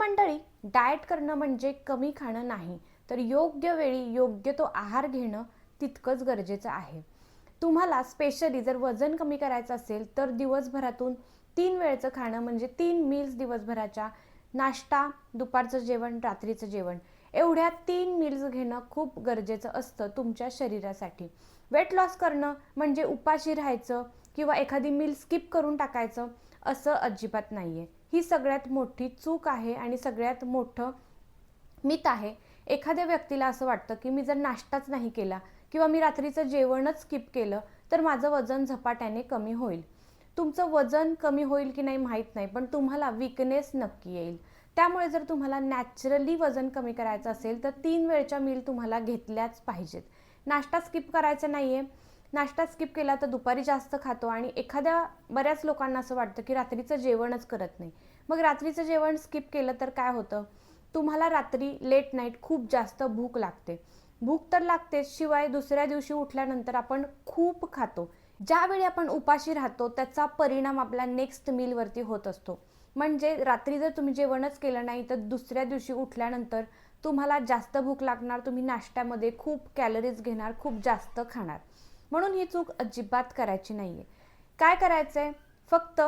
मंडळी, डाएट करणं म्हणजे कमी खाणं नाही, तर योग्य वेळी योग्य तो आहार घेणं तितकंच गरजेचं आहे. तुम्हाला स्पेशली जर वजन कमी करायचं असेल तर दिवसभरातून 3 वेळचं खाणं म्हणजे 3 मील्स दिवसभराच्या, नाश्ता, दुपारचं जेवण, रात्रीचं जेवण, एवढ्या 3 मील्स घेणं खूप गरजेचं असतं तुमच्या शरीरासाठी. वेट लॉस करणं म्हणजे उपाशी राहायचं किंवा एखादी मील स्किप करून टाकायचं असं अजिबात नाही आहे. ही सगळ्यात मोठी चूक आहे आणि सगळ्यात मोठं मिथ आहे. एखाद्या व्यक्तीला असं वाटतं की मी जर नाश्ताच नाही केला किंवा मी रात्रीचं जेवणच स्किप केलं तर माझं वजन झपाट्याने कमी होईल. तुमचं वजन कमी होईल की नाही माहीत नाही, पण तुम्हाला वीकनेस नक्की येईल. त्यामुळे जर तुम्हाला नॅचरली वजन कमी करायचं असेल तर 3 वेळच्या मील तुम्हाला घेतल्याच पाहिजेत. नाश्ता स्किप करायचा नाही आहे. नाश्ता स्किप केला तर दुपारी जास्त खातो आणि बऱ्याच लोकांना असं वाटतं की रात्रीचं जेवणच करत नाही. मग रात्रीचं जेवण स्किप केलं तर काय होतं, तुम्हाला रात्री लेट नाईट खूप जास्त भूक लागते. भूक तर लागतेच, शिवाय दुसऱ्या दिवशी उठल्यानंतर आपण खूप खातो. ज्यावेळी आपण उपाशी राहतो त्याचा परिणाम आपल्या नेक्स्ट मीलवरती होत असतो. म्हणजे रात्री जर तुम्ही जेवणच केलं नाही तर दुसऱ्या दिवशी उठल्यानंतर तुम्हाला जास्त भूक लागणार, तुम्ही नाश्त्यामध्ये खूप कॅलरीज घेणार, खूप जास्त खाणार. म्हणून ही चूक अजिबात करायची नाही आहे. काय करायचं आहे, फक्त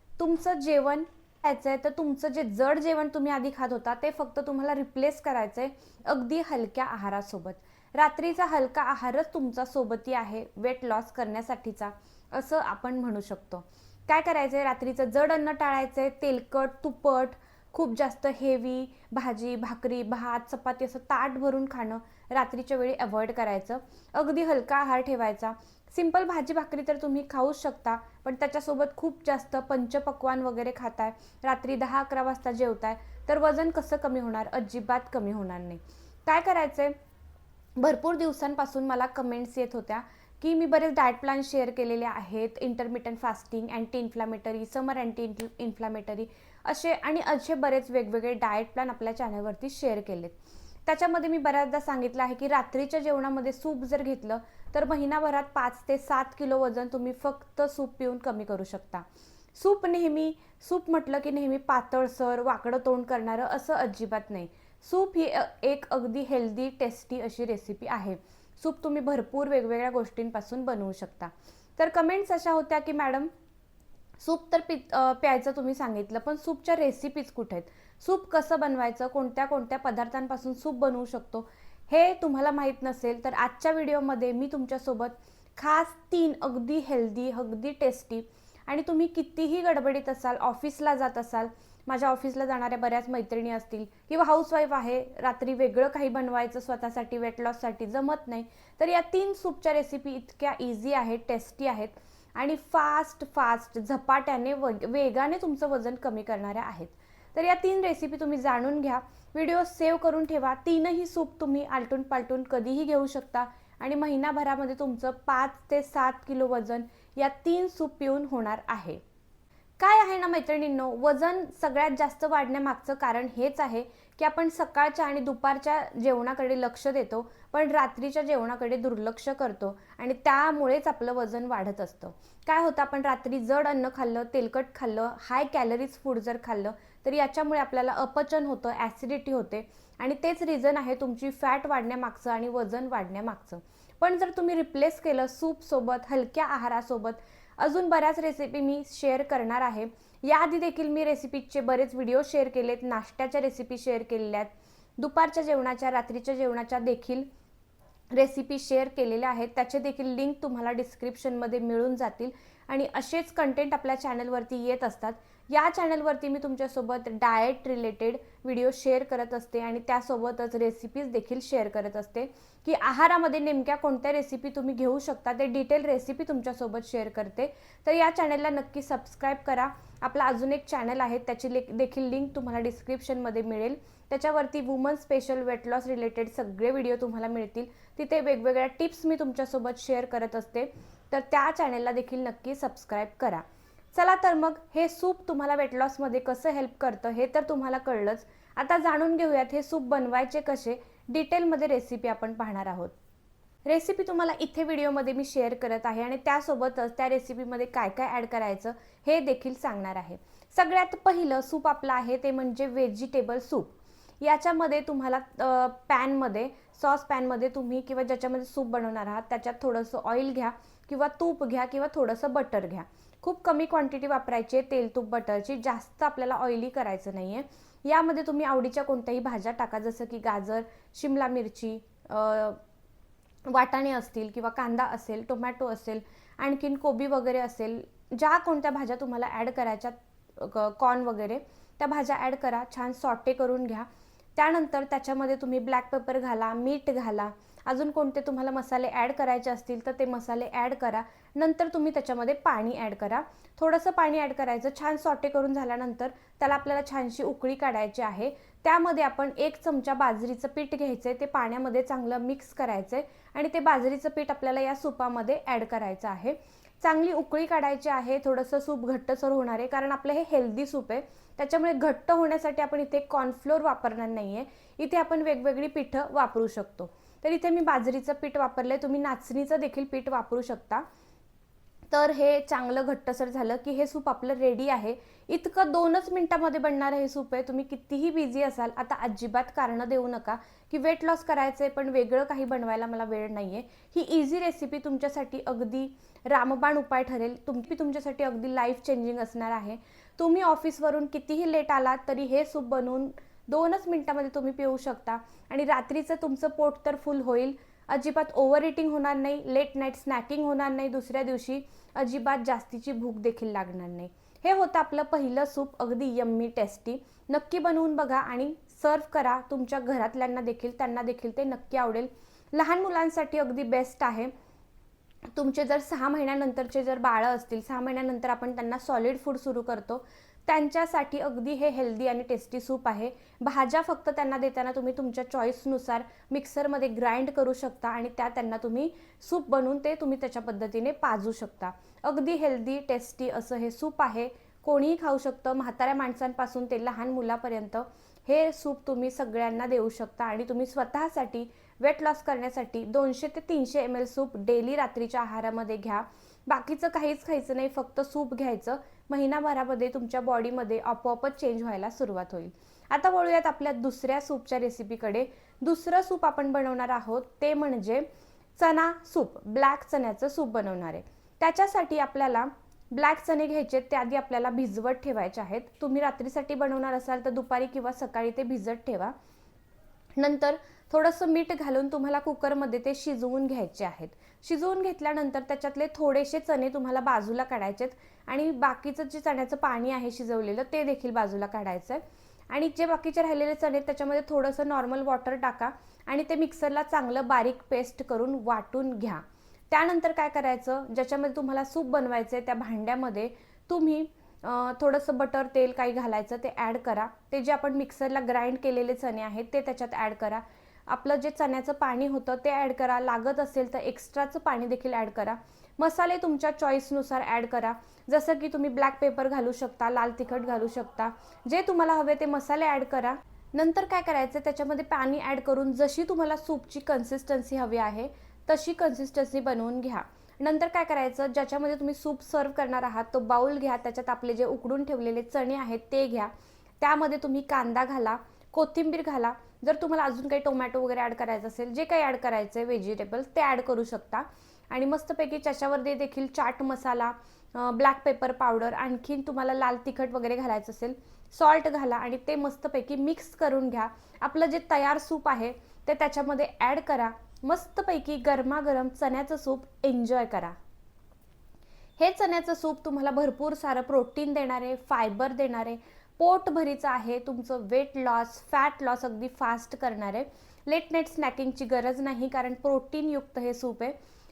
तुमचं जेवण खायचं आहे तर तुमचं जे जड जेवण तुम्ही आधी खात होता ते फक्त तुम्हाला रिप्लेस करायचं आहे अगदी हलक्या आहारासोबत. रात्रीचा हलका आहारच तुमचा सोबती आहे वेट लॉस करण्यासाठीचा, असं आपण म्हणू शकतो. काय करायचं आहे, रात्रीचं जड अन्न टाळायचं आहे. तेलकट, तुपट, खूप जास्त हेवी भाजी, भाकरी, भात, चपाती असं ताट भरून खाणं रात्रीच्या वेळी अवॉइड करायचं. अगदी हलका आहार ठेवायचा. सिंपल भाजी भाकरी तर तुम्ही खाऊच शकता, पण त्याच्यासोबत खूप जास्त पंचपक्वान्न वगैरे खाताय, रात्री 10-11 वाजता जेवताय, तर वजन कसं कमी होणार, अजिबात कमी होणार नाही. काय करायचंय, भरपूर दिवसांपासून मला कमेंट्स येत होत्या की मी बरेच डाएट प्लॅन शेअर केलेले आहेत, इंटरमिटंट फास्टिंग, अँटी इन्फ्लामेटरी, समर अँटी इन्फ्लामेटरी असे बरेच वेगवेगळे डाएट प्लॅन आपल्या चॅनलवरती शेअर केलेत. त्याच्यामध्ये मी बऱ्याचदा सांगितलं आहे की रात्रीच्या जेवणामध्ये सूप जर घेतलं तर महिनाभरात 5 ते 7 किलो वजन तुम्ही फक्त सूप पिऊन कमी करू शकता. सूप म्हटलं की नेहमी पातळसर, वाकडं तोंड करणारं असं अजिबात नाही. सूप ही एक अगदी हेल्दी, टेस्टी अशी रेसिपी आहे. सूप तुम्ही भरपूर वेगवेगळ्या गोष्टींपासून बनवू शकता. तर कमेंट्स अशा होत्या की मॅडम सूप तर प्यायचं तुम्ही सांगितलं, पण सूपच्या रेसिपीज कुठे आहेत, सूप कसं बनवायचं, कोणत्या कोणत्या पदार्थांपासून सूप बनवू शकतो, हे तुम्हाला माहीत नसेल तर आजच्या व्हिडिओमध्ये मी तुमच्यासोबत खास 3 अगदी हेल्दी, अगदी टेस्टी आणि तुम्ही कितीही गडबडीत असाल, ऑफिसला जात असाल, माझ्या ऑफिसला जाणाऱ्या बऱ्याच मैत्रिणी असतील किंवा हाऊसवाईफ आहे, रात्री वेगळं काही बनवायचं स्वतःसाठी वेट लॉससाठी जमत नाही, तर या 3 सूपच्या रेसिपी इतक्या इझी आहेत, टेस्टी आहेत आणि फास्ट झपाट्याने वेगाने तुमचं वजन कमी करणाऱ्या आहेत. तर या 3 रेसिपी तुम्ही जाणून घ्या, व्हिडिओ सेव्ह करून ठेवा. 3ही सूप तुम्ही आलटून पालटून कधीही घेऊ शकता आणि महिनाभरामध्ये तुमचं 5 ते 7 किलो वजन या 3 सूप पिऊन होणार आहे. काय आहे ना मैत्रिणींनो, वजन सगळ्यात जास्त वाढण्यामागचं कारण हेच आहे की आपण सकाळच्या आणि दुपारच्या जेवणाकडे लक्ष देतो, पण रात्रीच्या जेवणाकडे दुर्लक्ष करतो आणि त्यामुळेच आपलं वजन वाढत असतं. काय होतं, आपण रात्री जड अन्न खाल्लं, तेलकट खाल्लं, हाय कॅलरीज फूड जर खाल्लं तर याच्यामुळे आपल्याला अपचन होतं, ॲसिडिटी होते आणि तेच रिझन आहे तुमची फॅट वाढण्यामागचं आणि वजन वाढण्यामागचं. पण जर तुम्ही रिप्लेस केलं सूपसोबत, हलक्या आहारासोबत, अजून बऱ्याच रेसिपी मी शेअर करणार आहे. याआधी देखील मी रेसिपीचे बरेच व्हिडिओ शेअर केलेत, नाश्त्याच्या रेसिपी शेअर केलेल्या आहेत, दुपारच्या जेवणाच्या, रात्रीच्या जेवणाच्या देखील रेसिपी शेअर केलेल्या आहेत. त्याचे देखील लिंक तुम्हाला डिस्क्रिप्शनमध्ये मिळून जातील आणि असेच कंटेंट आपल्या चॅनलवरती येत असतात. या चॅनलवरती मी तुमच्यासोबत डाएट रिलेटेड व्हिडिओ शेअर करत असते आणि त्यासोबतच रेसिपीज देखील शेअर करत असते की आहारामध्ये नेमक्या कोणत्या रेसिपी तुम्ही घेऊ शकता, ते डिटेल रेसिपी तुमच्यासोबत शेअर करते. तर या चॅनलला नक्की सबस्क्राईब करा. आपला अजून एक चॅनल आहे, त्याची देखील लिंक तुम्हाला डिस्क्रिप्शनमध्ये मिळेल. त्याच्यावरती woman special weight loss related सगळे व्हिडिओ तुम्हाला मिळतील. तिथे वेगवेगळ्या टिप्स मी तुमच्यासोबत शेअर करत असते, तर त्या चॅनलला देखील नक्की सबस्क्राईब करा. चला तर मग हे सूप तुम्हाला वेट लॉसमध्ये कसं हेल्प करतं हे तर तुम्हाला कळलंच. आता जाणून घेऊयात हे सूप बनवायचे कसे, डिटेलमध्ये रेसिपी आपण पाहणार आहोत. रेसिपी तुम्हाला इथे व्हिडिओमध्ये मी शेअर करत आहे आणि त्यासोबतच त्या रेसिपीमध्ये काय काय ॲड करायचं हे देखील सांगणार आहे. सगळ्यात पहिलं सूप आपलं आहे ते म्हणजे व्हेजिटेबल सूप. याच्यामध्ये तुम्हाला पॅनमध्ये, सॉस पॅनमध्ये तुम्ही किंवा ज्याच्यामध्ये सूप बनवणार आहात त्याच्यात थोडंसं ऑइल घ्या किंवा तूप घ्या किंवा थोडंसं बटर घ्या. खूप कमी क्वांटिटी वापरायची आहे तेल तूप बटरची, जास्त आपल्याला ऑइली करायचं नाही आहे. यामध्ये तुम्ही आवडीच्या कोणत्याही भाज्या टाका, जसं की गाजर, शिमला मिरची, वाटाणे असतील किंवा कांदा असेल, टोमॅटो असेल, आणखीन कोबी वगैरे असेल, ज्या कोणत्या भाज्या तुम्हाला ॲड करायच्या, कॉर्न वगैरे, त्या भाज्या ॲड करा. छान सॉटे करून घ्या. त्यानंतर त्याच्यामध्ये तुम्ही ब्लॅक पेपर घाला, मीठ घाला, अजून कोणते तुम्हाला मसाले ॲड करायचे असतील तर ते मसाले ॲड करा. नंतर तुम्ही त्याच्यामध्ये पाणी ॲड करा. थोडंसं पाणी ॲड करायचं. छान सॉटे करून झाल्यानंतर त्याला आपल्याला छानशी उकळी काढायची आहे. त्यामध्ये आपण 1 चमचा बाजरीचं पीठ घ्यायचं आहे, ते पाण्यामध्ये चांगलं मिक्स करायचं आहे आणि ते बाजरीचं पीठ आपल्याला या सूपामध्ये ॲड करायचं आहे. चांगली उकळी काढायची आहे. थोडंसं सूप घट्टसर होणार आहे, कारण आपलं हे हेल्दी सूप आहे. त्याच्यामुळे घट्ट होण्यासाठी आपण इथे कॉर्नफ्लोअर वापरणार नाही आहे. इथे आपण वेगवेगळी पिठं वापरू शकतो. तर इथे मी बाजरीचं पीठ वापरलं आहे. तुम्ही नाचणीचं देखील पीठ वापरू शकता. तर हे चांगलं घट्टसर झालं की हे सूप आपलं रेडी आहे. इतकं 2च मिनिटामध्ये बनणारं हे सूप आहे. तुम्ही कितीही बिझी असाल, आता अजिबात कारणं देऊ नका की वेट लॉस करायचं आहे पण वेगळं काही बनवायला मला वेळ नाही आहे. ही इझी रेसिपी तुमच्यासाठी अगदी रामबाण उपाय ठरेल. तुमच्यासाठी अगदी लाईफ चेंजिंग असणार आहे. तुम्ही ऑफिसवरून कितीही लेट आलात तरी हे सूप बनवून 2च मिनिटामध्ये तुम्ही पिऊ शकता आणि रात्रीचं तुमचं पोट तर फुल होईल. अजिबात ओव्हर इटिंग होणार नाही, लेट नाईट स्नॅकिंग होणार नाही, दुसऱ्या दिवशी अजिबात जास्तीची भूक देखील लागणार नाही. हे होतं आपलं पहिलं सूप, अगदी यम्मी टेस्टी. नक्की बनवून बघा आणि सर्व करा तुमच्या घरातल्यांना देखील, त्यांना देखील ते नक्की आवडेल. लहान मुलांसाठी अगदी बेस्ट आहे. तुमचे जर 6 महिन्यानंतरचे जर बाळं असतील, 6 महिन्यानंतर आपण त्यांना सॉलिड फूड सुरू करतो, त्यांच्यासाठी अगदी हे हेल्दी आणि टेस्टी सूप आहे. भाज्या फक्त त्यांना देताना तुम्ही तुमच्या चॉईसनुसार मिक्सरमध्ये ग्राइंड करू शकता आणि त्या त्यांना तुम्ही सूप बनवून ते तुम्ही त्याच्या पद्धतीने पाजू शकता. अगदी हेल्दी टेस्टी असं हे सूप आहे. कोणीही खाऊ शकतं, म्हाताऱ्या माणसांपासून ते लहान मुलापर्यंत हे सूप तुम्ही सगळ्यांना देऊ शकता आणि तुम्ही स्वतःसाठी वेट लॉस करण्यासाठी 200 ते 300 ml सूप डेली रात्रीच्या आहारामध्ये घ्या. बाकीचं काहीच खायचं नाही, फक्त सूप घ्यायचं. महिनाभरामध्ये तुमच्या बॉडीमध्ये आपोआपच चेंज व्हायला सुरुवात होईल. आता वळूयात आपल्या दुसऱ्या सूपच्या रेसिपीकडे. दुसरं सूप आपण बनवणार आहोत ते म्हणजे चना सूप, ब्लॅक चण्याचं सूप बनवणार आहे. त्याच्यासाठी आपल्याला ब्लॅक चणे घ्यायचे, त्याआधी आपल्याला भिजवत ठेवायचे आहेत. तुम्ही रात्रीसाठी बनवणार असाल तर दुपारी किंवा सकाळी ते भिजत ठेवा. नंतर थोडंसं मीठ घालून तुम्हाला कुकरमध्ये ते शिजवून घ्यायचे आहेत. शिजवून घेतल्यानंतर त्याच्यातले थोडेसे चणे तुम्हाला बाजूला काढायचे आणि बाकीचं जे चण्याचं पाणी आहे शिजवलेलं ते देखील बाजूला काढायचं आहे. आणि जे बाकीचे राहिलेले चणे त्याच्यामध्ये थोडंसं नॉर्मल वॉटर टाका आणि ते मिक्सरला चांगलं बारीक पेस्ट करून वाटून घ्या. त्यानंतर काय करायचं, ज्याच्यामध्ये तुम्हाला सूप बनवायचं आहे त्या भांड्यामध्ये तुम्ही थोडंसं बटर, तेल काही घालायचं ते ॲड करा. ते जे आपण मिक्सरला ग्राइंड केलेले चणे आहेत ते त्याच्यात ॲड करा. आपलं जे चण्याचं पाणी होतं ते ॲड करा. लागत असेल तर एक्स्ट्राचं पाणी देखील ॲड करा. मसाले तुमच्या चॉईसनुसार ॲड करा. जसं की तुम्ही ब्लॅक पेपर घालू शकता, लाल तिखट घालू शकता, जे तुम्हाला हवे ते मसाले ॲड करा. नंतर काय करायचं, त्याच्यामध्ये पाणी ॲड करून जशी तुम्हाला सूपची कन्सिस्टन्सी हवी आहे तशी कन्सिस्टन्सी बनवून घ्या. नंतर काय करायचं, ज्याच्यामध्ये तुम्ही सूप सर्व करणार आहात तो बाउल घ्या. त्याच्यात आपले जे उकडून ठेवलेले चणे आहेत ते घ्या. त्यामध्ये तुम्ही कांदा घाला, कोथिंबीर घाला. जर तुम्हाला अजून काही टोमॅटो वगैरे ॲड करायचं असेल, जे काही ॲड करायचं आहे व्हेजिटेबल्स ते ॲड करू शकता. आणि मस्तपैकी त्याच्यावर देखील chaat masala, black pepper powder, आणखीन तुम्हाला लाल तिखट वगैरे घालायचं असेल सॉल्ट घाला आणि ते मस्तपैकी मिक्स करून घ्या. आपलं जे तयार सूप आहे ते त्याच्यामध्ये ॲड करा. मस्तपैकी गरमागरम चण्याचं सूप एन्जॉय करा. हे चण्याचं सूप तुम्हाला भरपूर सारं प्रोटीन देणारे, फायबर देणारे, पोटभरीचं आहे. तुमचं वेट लॉस, फॅट लॉस अगदी फास्ट करणारे. लेट नाईट स्नॅकिंगची गरज नाही, कारण प्रोटीनयुक्त हे सूप आहे.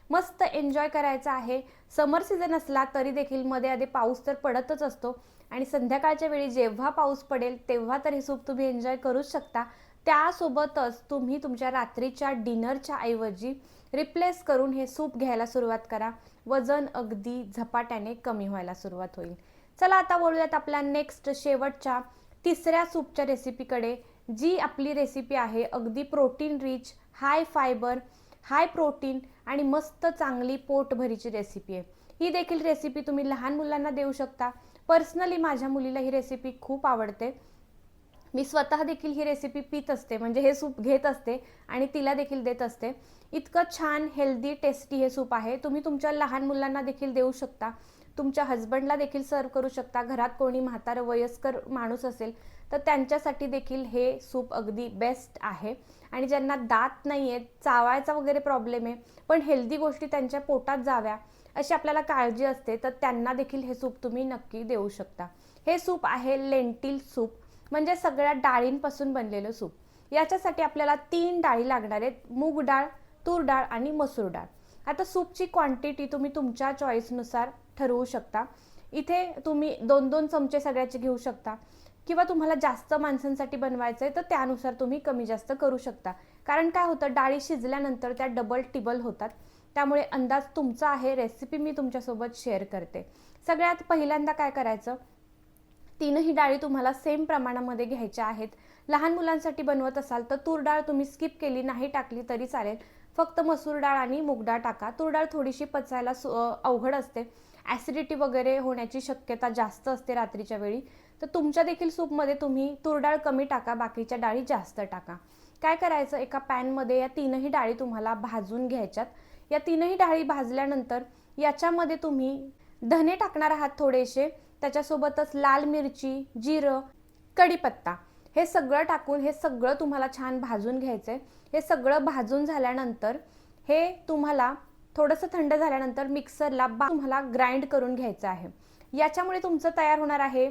मस्त एन्जॉय करायचं आहे. समर सीझन असला तरी देखील मध्ये आधी पाऊस तर पडतच असतो आणि संध्याकाळच्या वेळी जेव्हा पाऊस पडेल तेव्हा तर हे सूप तुम्ही एन्जॉय करूच शकता. त्यासोबतच तुम्ही तुमच्या रात्रीच्या डिनरच्या ऐवजी रिप्लेस करून हे सूप घ्यायला सुरुवात करा. वजन अगदी झपाट्याने कमी व्हायला सुरुवात होईल. चला आता वळूयात आपल्या नेक्स्ट शेवटच्या तिसऱ्या सूपच्या रेसिपीकडे. जी आपली रेसिपी आहे अगदी protein rich, high fibre, high protein आणि मस्त चांगली पोटभरीची रेसिपी आहे. ही देखील रेसिपी तुम्ही लहान मुलांना देऊ शकता. पर्सनली माझ्या मुलीला ही रेसिपी खूप आवडते. मी स्वतः देखील ही रेसिपी पीत असते, म्हणजे हे सूप घेत असते आणि तिला देखील देत असते. इतकं छान हेल्दी टेस्टी हे सूप आहे. तुम्ही तुमच्या लहान मुलांना देखील देऊ शकता, तुमच्या हस्बंडला देखील सर्व करू शकता. घरात कोणी म्हातारं वयस्कर माणूस असेल तर त्यांच्यासाठी देखील हे सूप अगदी बेस्ट आहे. आणि ज्यांना दात नाही आहेत, चावायचा वगैरे प्रॉब्लेम आहे, पण हेल्दी गोष्टी त्यांच्या पोटात जाव्या अशी आपल्याला काळजी असते, तर त्यांना देखील हे सूप तुम्ही नक्की देऊ शकता. हे सूप आहे लेंटिल सूप, म्हणजे सगळ्या डाळींपासून बनलेलं सूप. याच्यासाठी आपल्याला 3 डाळी लागणार आहेत, मूग डाळ, तूर डाळ आणि मसूर डाळ. आता सूपची क्वांटिटी तुम्ही तुमच्या चॉईसनुसार ठरवू शकता. इथे तुम्ही 2-2 चमचे सगळ्याचे घेऊ शकता, किंवा तुम्हाला जास्त माणसांसाठी बनवायचं आहे तर त्यानुसार तुम्ही कमी जास्त करू शकता. कारण काय होतं, डाळी शिजल्यानंतर त्या डबल टिबल होतात, त्यामुळे अंदाज तुमचा आहे. रेसिपी मी तुमच्यासोबत शेअर करते. सगळ्यात पहिल्यांदा काय करायचं, 3ही डाळी तुम्हाला सेम प्रमाणामध्ये घ्यायच्या आहेत. लहान मुलांसाठी बनवत असाल तर तूर डाळ तुम्ही स्किप केली, नाही टाकली तरी चालेल. फक्त मसूर डाळ आणि मूग डाळ टाका. तूर डाळ थोडीशी पचायला अवघड असते, ॲसिडिटी वगैरे होण्याची शक्यता जास्त असते रात्रीच्या वेळी. तर तुमच्या देखील सूपमध्ये तुम्ही तूर डाळ कमी टाका, बाकीच्या डाळी जास्त टाका. काय करायचं, एका पॅनमध्ये या 3ही डाळी तुम्हाला भाजून घ्यायच्यात. या 3ही डाळी भाजल्यानंतर याच्यामध्ये तुम्ही धने टाकणार आहात थोडेसे, त्याच्यासोबतच लाल मिरची, जिरं, कढीपत्ता हे सगळं टाकून हे सगळं तुम्हाला छान भाजून घ्यायचं आहे. हे सगळं भाजून झाल्यानंतर हे तुम्हाला थोडंसं थंड झाल्यानंतर मिक्सरला तुम्हाला ग्राइंड करून घ्यायचं आहे. याच्यामुळे तुमचं तयार होणार आहे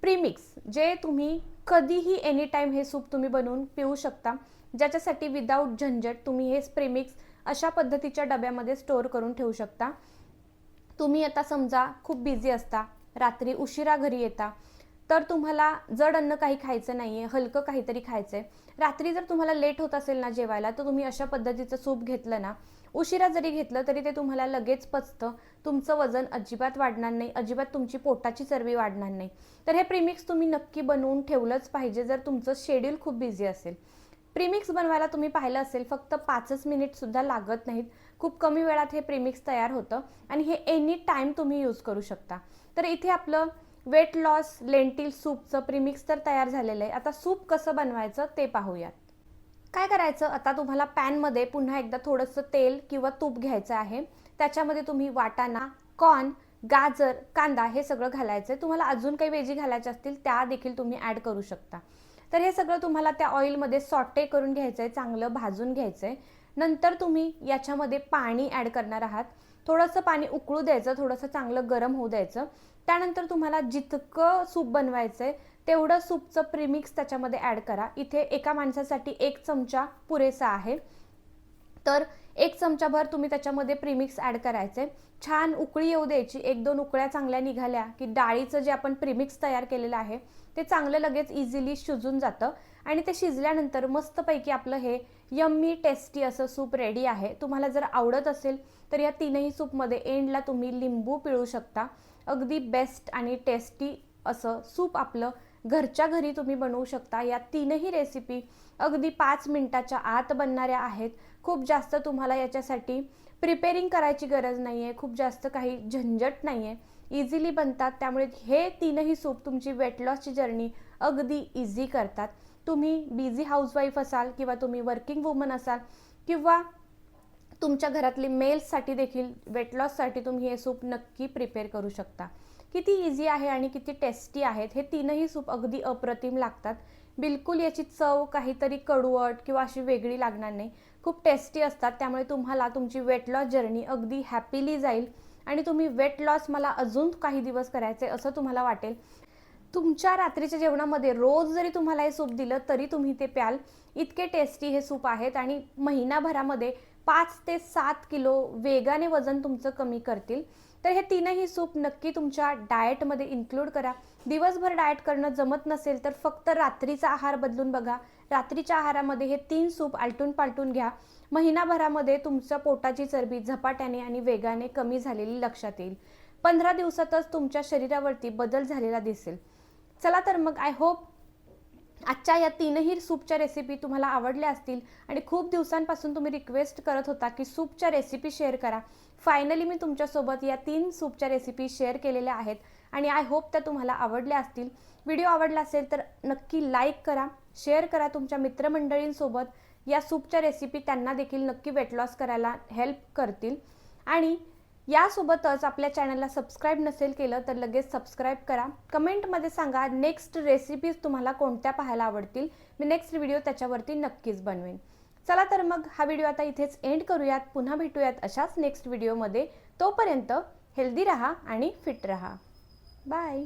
प्रीमिक्स, जे तुम्ही कधीही एनी टाईम हे सूप तुम्ही बनवून पिऊ शकता, ज्याच्यासाठी विदाऊट झंझट तुम्ही हे प्रीमिक्स अशा पद्धतीच्या डब्यामध्ये स्टोअर करून ठेवू शकता. तुम्ही आता समजा खूप बिझी असता, रात्री उशिरा घरी येता, तर तुम्हाला जड अन्न काही खायचं नाहीये, हलकं काहीतरी खायचंय, रात्री जर तुम्हाला लेट होत असेल ना जेवायला, तर तुम्ही अशा पद्धतीचं सूप घेतलं ना, उशिरा जरी घेतलं तरी ते तुम्हाला लगेच पचतं. तुमचं वजन अजिबात वाढणार नाही, अजिबात तुमची पोटाची चरबी वाढणार नाही. तर हे प्रीमिक्स तुम्ही नक्की बनवून ठेवलंच पाहिजे जर तुमचं शेड्यूल खूप बिझी असेल. प्रीमिक्स बनवायला तुम्ही पाहिलं असेल फक्त 5 मिनिट सुद्धा लागत नाहीत. खूप कमी वेळात हे प्रीमिक्स तयार होतं आणि हे एनी टाईम तुम्ही यूज करू शकता. तर इथे आपलं वेट लॉस लेंटिल सूपचं प्रीमिक्स तर तयार झालेलं आहे. आता सूप कसं बनवायचं ते पाहूयात. काय करायचं, आता तुम्हाला पॅनमध्ये पुन्हा एकदा थोडंसं तेल किंवा तूप घ्यायचं आहे. त्याच्यामध्ये तुम्ही वाटाणा, कॉर्न, गाजर, कांदा हे सगळं घालायचं आहे. तुम्हाला अजून काही वेजी घालायच्या असतील त्या देखील तुम्ही ॲड करू शकता. तर हे सगळं तुम्हाला त्या ऑइलमध्ये सॉटे करून घ्यायचं आहे, चांगलं भाजून घ्यायचं आहे. नंतर तुम्ही याच्यामध्ये पाणी ॲड करणार आहात. थोडंसं पाणी उकळू द्यायचं, थोडंसं चांगलं गरम होऊ द्यायचं. त्यानंतर तुम्हाला जितकं सूप बनवायचं आहे तेवढं सूपचं प्रीमिक्स त्याच्यामध्ये ॲड करा. इथे एका माणसासाठी 1 चमचा पुरेसा आहे, तर 1 चमचाभर तुम्ही त्याच्यामध्ये प्रीमिक्स ॲड करायचे. छान उकळी येऊ द्यायची. 1-2 उकळ्या चांगल्या निघाल्या की डाळीचं जे आपण प्रीमिक्स तयार केलेलं आहे ते चांगलं लगेच इझिली शिजून जातं आणि ते शिजल्यानंतर मस्तपैकी आपलं हे यम्मी टेस्टी असं सूप रेडी आहे. तुम्हाला जर आवडत असेल तर या 3ही सूपमध्ये एंडला तुम्ही लिंबू पिळू शकता. अगदी बेस्ट आणि टेस्टी असं सूप आपलं घरच्या घरी तुम्ही बनवू शकता. या 3ही रेसिपी अगदी 5 मिनिटाच्या आत बनणाऱ्या आहेत. खूप जास्त तुम्हाला याच्यासाठी प्रिपेअरिंग करायची गरज नाही आहे, खूप जास्त काही झंझट नाही आहे, इझिली बनतात. त्यामुळे हे 3ही सूप तुमची वेट लॉसची जर्नी अगदी इझी करतात. तुम्ही बिझी हाऊसवाईफ असाल किंवा तुम्ही वर्किंग वुमन असाल किंवा तुमच्या घरातली मेल्ससाठी देखील वेट लॉससाठी तुम्ही हे सूप नक्की प्रिपेअर करू शकता. किती इझी आहे आणि किती टेस्टी आहेत. हे 3ही सूप अगदी अप्रतिम लागतात. बिलकुल याची चव काहीतरी कडवट किंवा अशी वेगळी लागणार नाही, खूप टेस्टी असतात. त्यामुळे तुम्हाला तुमची वेट लॉस जर्नी अगदी हॅपीली जाईल आणि तुम्ही वेट लॉस मला अजून काही दिवस करायचे असं तुम्हाला वाटेल. तुमच्या रात्रीच्या जेवणामध्ये रोज जरी तुम्हाला हे सूप दिलं तरी तुम्ही ते प्याल. इतके टेस्टी हे सूप आहेत आणि महिनाभरामध्ये 5 ते 7 किलो वेगाने वजन तुमचं कमी करतील. तर हे 3ही सूप नक्की तुमच्या डाएटमध्ये इन्क्लूड करा. दिवसभर डाएट करणं जमत नसेल तर फक्त रात्रीचा आहार बदलून बघा. रात्रीच्या आहारामध्ये हे 3 सूप आलटून पालटून घ्या. महिनाभरामध्ये तुमच्या पोटाची चरबी झपाट्याने आणि वेगाने कमी झालेली लक्षात येईल. 15 दिवसातच तुमच्या शरीरावरती बदल झालेला दिसेल. चला तर मग आय होप आजच्या या 3ही सूपच्या रेसिपी तुम्हाला आवडल्या असतील आणि खूप दिवसांपासून तुम्ही रिक्वेस्ट करत होता की सूपच्या रेसिपी शेअर करा. फायनली मी तुमच्यासोबत या 3 सूपच्या रेसिपी शेअर केलेल्या आहेत आणि आय होप त्या तुम्हाला आवडल्या असतील. व्हिडिओ आवडला असेल तर नक्की लाईक करा, शेअर करा तुमच्या मित्रमंडळींसोबत. या सूपच्या रेसिपी त्यांना देखील नक्की वेट लॉस करायला हेल्प करतील. आणि यासोबतच आपल्या चॅनलला सबस्क्राईब नसेल केलं तर लगेच सबस्क्राईब करा. कमेंटमध्ये सांगा नेक्स्ट रेसिपीज तुम्हाला कोणत्या पाहायला आवडतील. मी नेक्स्ट व्हिडिओ त्याच्यावरती नक्कीच बनवेन. चला तर मग हा व्हिडिओ आता इथेच एंड करूयात. पुन्हा भेटूयात अशाच नेक्स्ट व्हिडिओमध्ये. तोपर्यंत हेल्दी रहा आणि फिट रहा. बाय.